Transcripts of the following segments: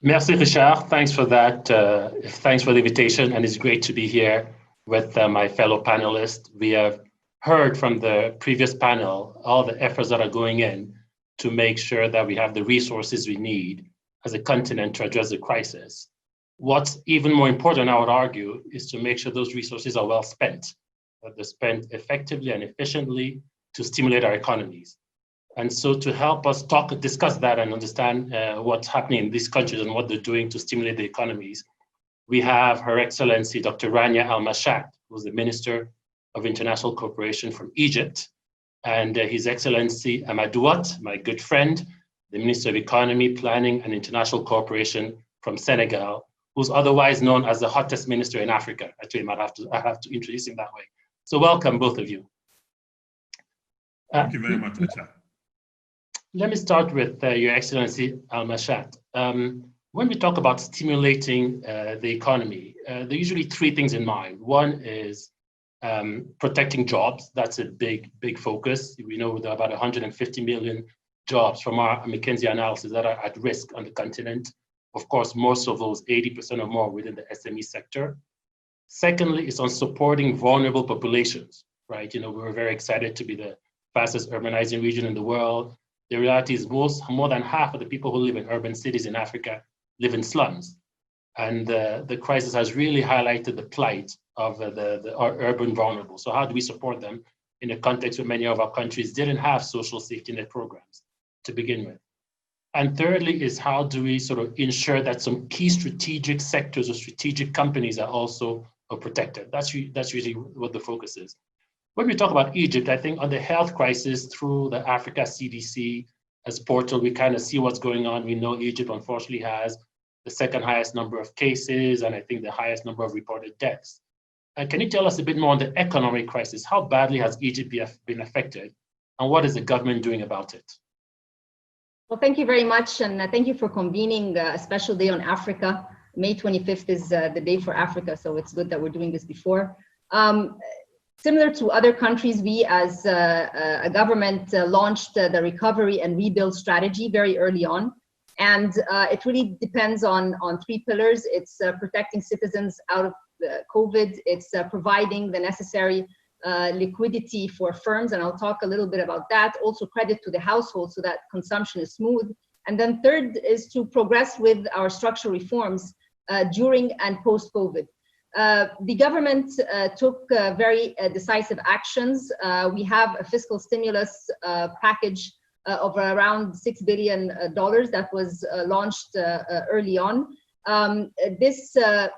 Merci, Richard. Thanks for that. Thanks for the invitation, and it's great to be here with my fellow panelists. We have heard from the previous panel all the efforts that are going in to make sure that we have the resources we need as a continent to address the crisis. What's even more important, I would argue, is to make sure those resources are well spent, that they're spent effectively and efficiently to stimulate our economies. And so to help us discuss that and understand what's happening in these countries and what they're doing to stimulate the economies, we have Her Excellency Dr. Rania Al-Mashat, who's the Minister of International Cooperation from Egypt, and His Excellency Amadou Hott, my good friend, the Minister of Economy, Planning and International Cooperation from Senegal, who's otherwise known as the hottest minister in Africa. Actually, I have to introduce him that way. So welcome, both of you. Thank you very much, Acha. Let me start with Your Excellency Al-Mashat. When we talk about stimulating the economy, there are usually three things in mind. One is protecting jobs. That's a big focus. We know there are about 150 million jobs from our McKinsey analysis that are at risk on the continent. Of course, most of those, 80% or more, within the SME sector. Secondly, it's on supporting vulnerable populations, right? We were very excited to be the fastest urbanizing region in the world. The reality is more than half of the people who live in urban cities in Africa live in slums. And the crisis has really highlighted the plight of our urban vulnerable. So how do we support them in a context where many of our countries didn't have social safety net programs to begin with? And thirdly is how do we sort of ensure that some key strategic sectors or strategic companies are also protected? That's usually what the focus is. When we talk about Egypt, I think on the health crisis through the Africa CDC as portal, we kind of see what's going on. We know Egypt unfortunately has the second highest number of cases and I think the highest number of reported deaths. Can you tell us a bit more on the economic crisis? How badly has Egypt been affected and what is the government doing about it? Well, thank you very much, and thank you for convening a special day on Africa. May 25th is the day for Africa, so it's good that we're doing this before. Similar to other countries, we as a government launched the recovery and rebuild strategy very early on. And it really depends on three pillars. It's protecting citizens out of COVID. It's providing the necessary liquidity for firms, and I'll talk a little bit about that. Also credit to the household so that consumption is smooth. And then third is to progress with our structural reforms during and post-COVID. The government took very decisive actions. We have a fiscal stimulus package of around $6 billion that was launched early on. This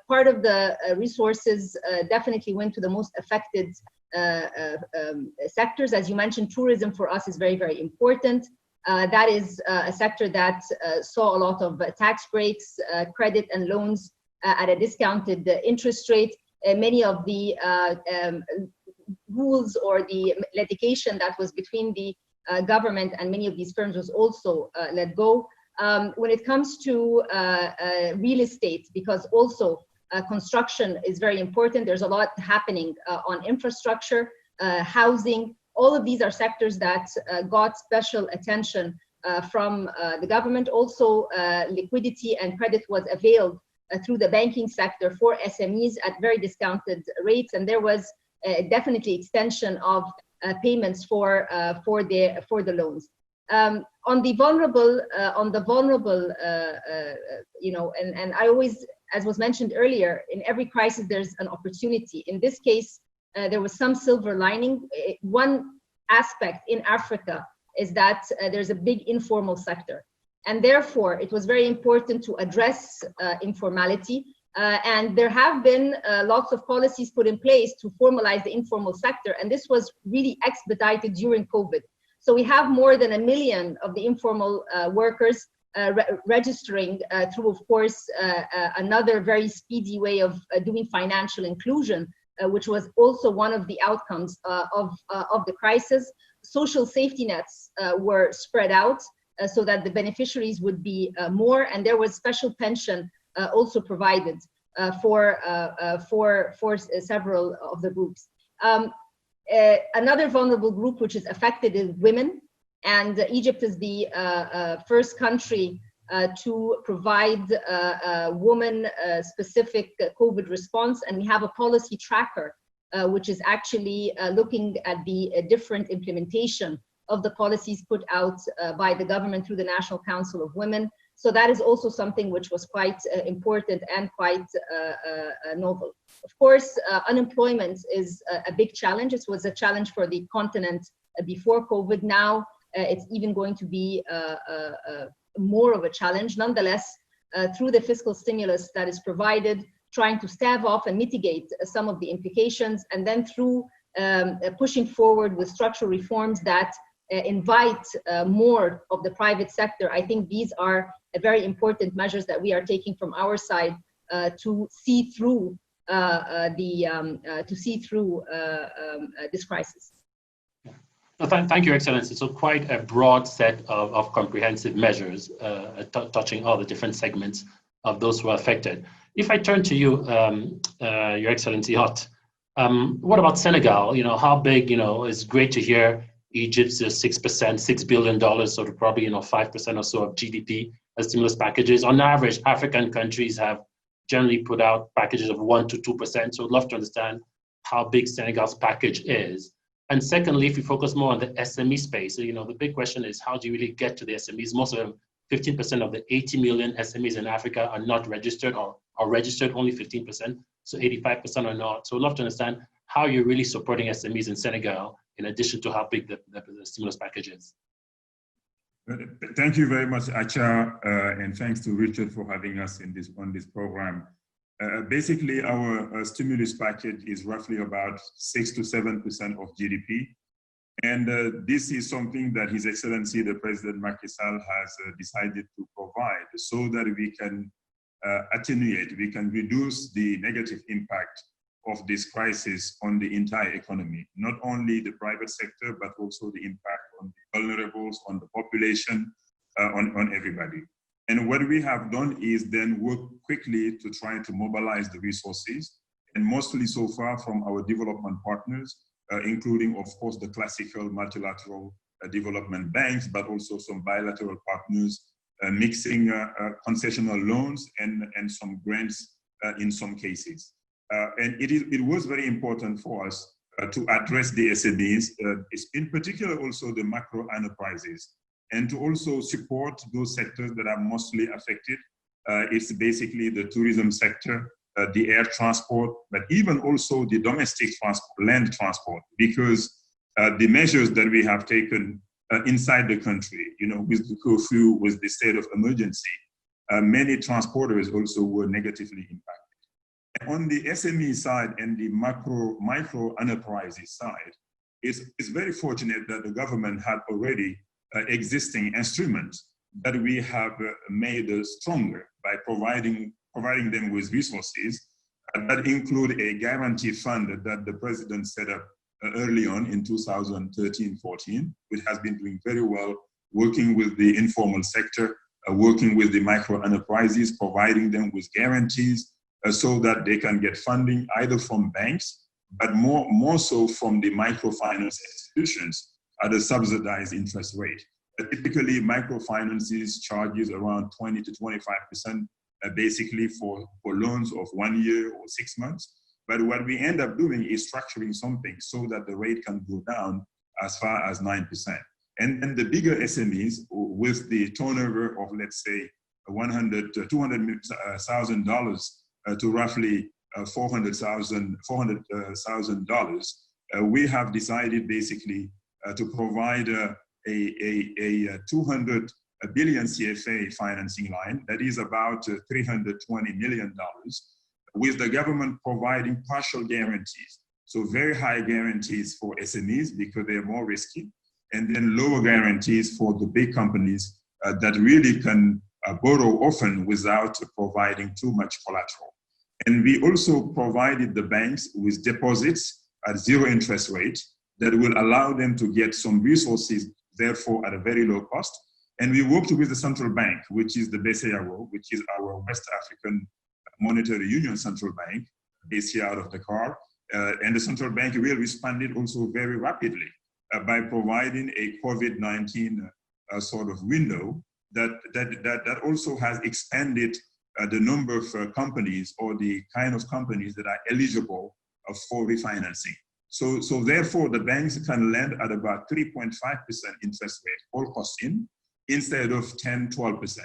part of the resources definitely went to the most affected sectors. As you mentioned, tourism for us is very important. That is a sector that saw a lot of tax breaks, credit and loans at a discounted interest rate. Many of the rules or the litigation that was between the government and many of these firms was also let go. When it comes to real estate, because also construction is very important, there's a lot happening on infrastructure, housing. All of these are sectors that got special attention from the government. Also, liquidity and credit was availed through the banking sector for SMEs at very discounted rates, and there was definitely extension of payments for the loans. On the vulnerable, and I always, as was mentioned earlier, in every crisis there's an opportunity. In this case, there was some silver lining. One aspect in Africa is that there's a big informal sector. And therefore, it was very important to address informality. And there have been lots of policies put in place to formalize the informal sector. And this was really expedited during COVID. So we have more than 1 million of the informal workers registering through, of course, another very speedy way of doing financial inclusion, which was also one of the outcomes of the crisis. Social safety nets were spread out so that the beneficiaries would be more, and there was special pension also provided for several of the groups. Another vulnerable group which is affected is women, and Egypt is the first country to provide woman-specific COVID response. And we have a policy tracker, which is actually looking at the different implementation of the policies put out by the government through the National Council of Women. So that is also something which was quite important and quite novel. Of course, unemployment is a big challenge. It was a challenge for the continent before COVID. Now it's even going to be more of a challenge. Nonetheless, through the fiscal stimulus that is provided, trying to stave off and mitigate some of the implications, and then through pushing forward with structural reforms that invite more of the private sector. I think these are very important measures that we are taking from our side to see through this crisis. No, thank you, Excellency. So quite a broad set of comprehensive measures touching all the different segments of those who are affected. If I turn to you, Your Excellency Hott, what about Senegal? How big? It's great to hear Egypt's 6%, $6 billion, sort of probably 5% or so of GDP as stimulus packages. On average, African countries have generally put out packages of 1% to 2%. So I'd love to understand how big Senegal's package is. And secondly, if we focus more on the SME space, the big question is, how do you really get to the SMEs? Most of them, 15% of the 80 million SMEs in Africa are not registered, or are registered only 15%, so 85% are not. So I'd love to understand how you're really supporting SMEs in Senegal, in addition to how big the stimulus package is. Thank you very much, Acha, and thanks to Richard for having us on this program. Basically, our stimulus package is roughly about 6 to 7% of GDP. And this is something that His Excellency, the President Macky Sall, has decided to provide so that we can attenuate, we can reduce the negative impact of this crisis on the entire economy, not only the private sector, but also the impact on the vulnerables, on the population, on everybody. And what we have done is then work quickly to try to mobilize the resources, and mostly so far from our development partners, including, of course, the classical multilateral development banks, but also some bilateral partners, mixing concessional loans and some grants in some cases. And it was very important for us to address the SMEs, in particular also the macro enterprises, and to also support those sectors that are mostly affected. It's basically the tourism sector, the air transport, but even also the domestic transport, land transport, because the measures that we have taken inside the country, with the curfew, with the state of emergency, many transporters also were negatively impacted. On the SME side and the micro enterprises side, it's very fortunate that the government had already existing instruments that we have made stronger by providing them with resources that include a guarantee fund that the president set up early on in 2013-14, which has been doing very well, working with the informal sector, working with the micro enterprises, providing them with guarantees so that they can get funding either from banks, but more so from the microfinance institutions at a subsidized interest rate. Typically, microfinances charges around 20 to 25%, basically for loans of 1 year or 6 months. But what we end up doing is structuring something so that the rate can go down as far as 9%. And the bigger SMEs with the turnover of, let's say, $200,000 to roughly $400,000, we have decided basically to provide a 200 billion CFA financing line, that is about $320 million, with the government providing partial guarantees. So very high guarantees for SMEs because they're more risky, and then lower guarantees for the big companies that really can borrow often without providing too much collateral. And we also provided the banks with deposits at zero interest rate that will allow them to get some resources, therefore at a very low cost. And we worked with the central bank, which is the BCAO, which is our West African Monetary Union Central Bank, based here out of Dakar. And the central bank really responded also very rapidly by providing a COVID-19 sort of window that also has expanded the number of companies or the kind of companies that are eligible for refinancing. So therefore, the banks can lend at about 3.5% interest rate, all costs in, instead of 10, 12%.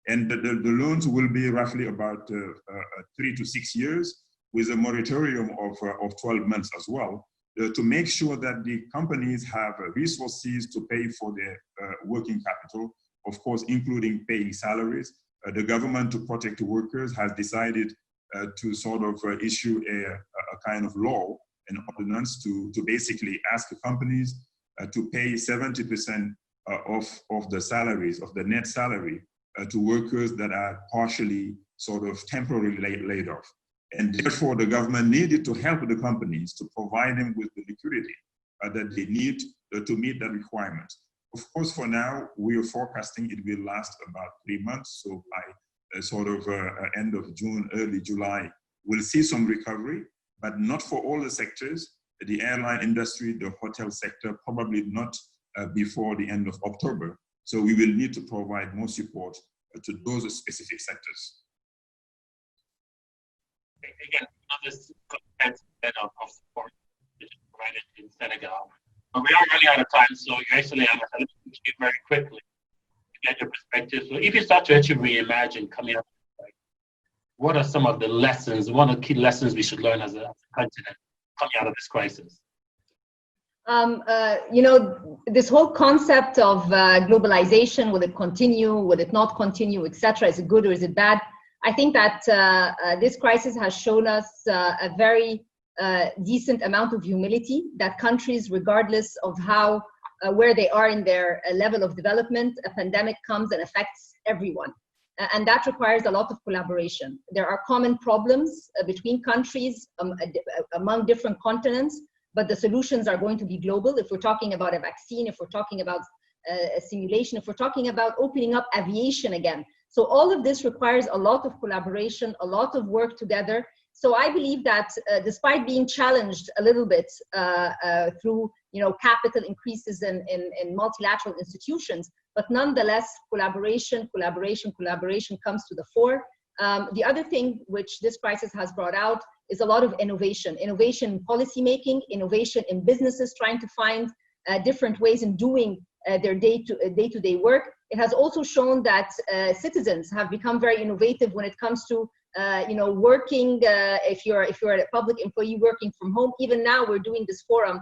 And the loans will be roughly about 3 to 6 years, with a moratorium of 12 months as well, to make sure that the companies have resources to pay for their working capital, of course, including paying salaries. The government, to protect the workers, has decided to sort of issue a kind of law, an ordinance, to basically ask the companies to pay 70% of the salaries, of the net salary, to workers that are partially sort of temporarily laid off. And therefore, the government needed to help the companies to provide them with the liquidity that they need to meet that requirement. Of course, for now, we are forecasting it will last about 3 months. So by sort of end of June, early July, we'll see some recovery, but not for all the sectors. The airline industry, the hotel sector, probably not before the end of October. So we will need to provide more support to those specific sectors. Again, this comprehensive set of support which is provided in Senegal. But we are running out of time, so you actually have to speak very quickly to get your perspective. So if you start to actually reimagine coming up, like, what are some of the lessons, one of the key lessons we should learn as a continent coming out of this crisis? You know, this whole concept of globalization, will it continue, will it not continue, etc., is it good or is it bad? I think that this crisis has shown us a very decent amount of humility, that countries, regardless of how, where they are in their level of development, a pandemic comes and affects everyone. And that requires a lot of collaboration. There are common problems between countries, among different continents, but the solutions are going to be global. If we're talking about a vaccine, if we're talking about a simulation, if we're talking about opening up aviation again. So all of this requires a lot of collaboration, a lot of work together. So I believe that despite being challenged a little bit through, you know, capital increases in multilateral institutions, but nonetheless, collaboration comes to the fore. The other thing which this crisis has brought out is a lot of innovation in policy making, innovation in businesses trying to find different ways in doing their day-to-day work. It has also shown that citizens have become very innovative when it comes to you know, working. If you're a public employee working from home, even now we're doing this forum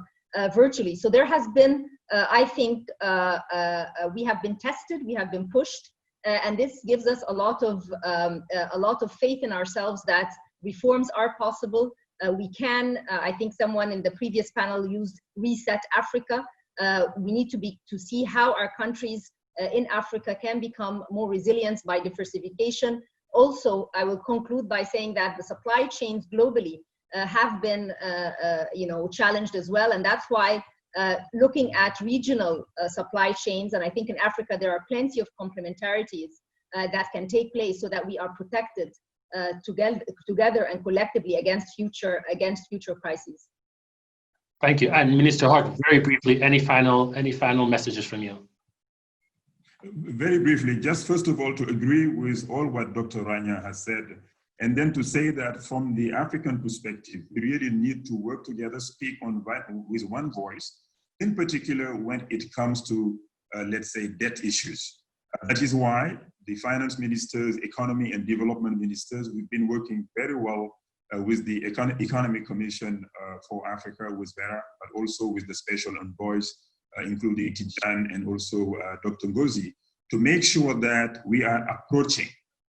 virtually. So there has been, I think, we have been tested, we have been pushed, and this gives us a lot of faith in ourselves that reforms are possible. We can. I think someone in the previous panel used Reset Africa. We need to see how our countries in Africa can become more resilient by diversification. Also, I will conclude by saying that the supply chains globally have been you know, challenged as well, and that's why looking at regional supply chains, and I think in Africa there are plenty of complementarities that can take place so that we are protected together and collectively against future crises. Thank you. And Minister Hott, very briefly, any final messages from you? Very briefly, just first of all, to agree with all what Dr. Rania has said, and then to say that from the African perspective, we really need to work together, speak with one voice, in particular when it comes to, let's say, debt issues. That is why the finance ministers, economy and development ministers, we've been working very well with the Economic Commission for Africa, with Vera, but also with the special envoys, including Tijan and also Dr. Ngozi, to make sure that we are approaching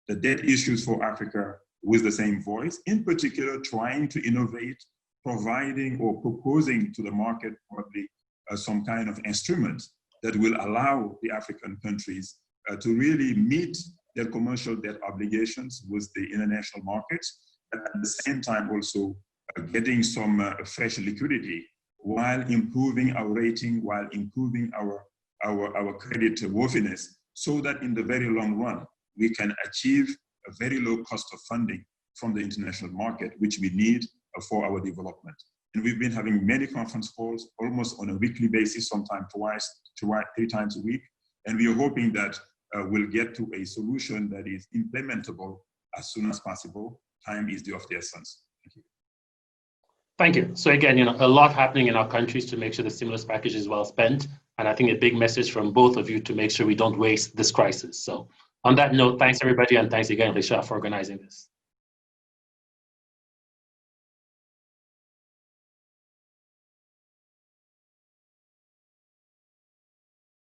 the debt issues for Africa with the same voice, in particular trying to innovate, providing or proposing to the market probably some kind of instrument that will allow the African countries to really meet their commercial debt obligations with the international markets, and at the same time also getting some fresh liquidity while improving our rating, while improving our credit worthiness, so that in the very long run, we can achieve a very low cost of funding from the international market, which we need for our development. And we've been having many conference calls, almost on a weekly basis, sometimes three times a week. And we are hoping that will get to a solution that is implementable as soon as possible. Time is of the essence. Thank you. Thank you. So again, a lot happening in our countries to make sure the stimulus package is well spent. And I think a big message from both of you to make sure we don't waste this crisis. So on that note, thanks everybody. And thanks again, Risha, for organizing this.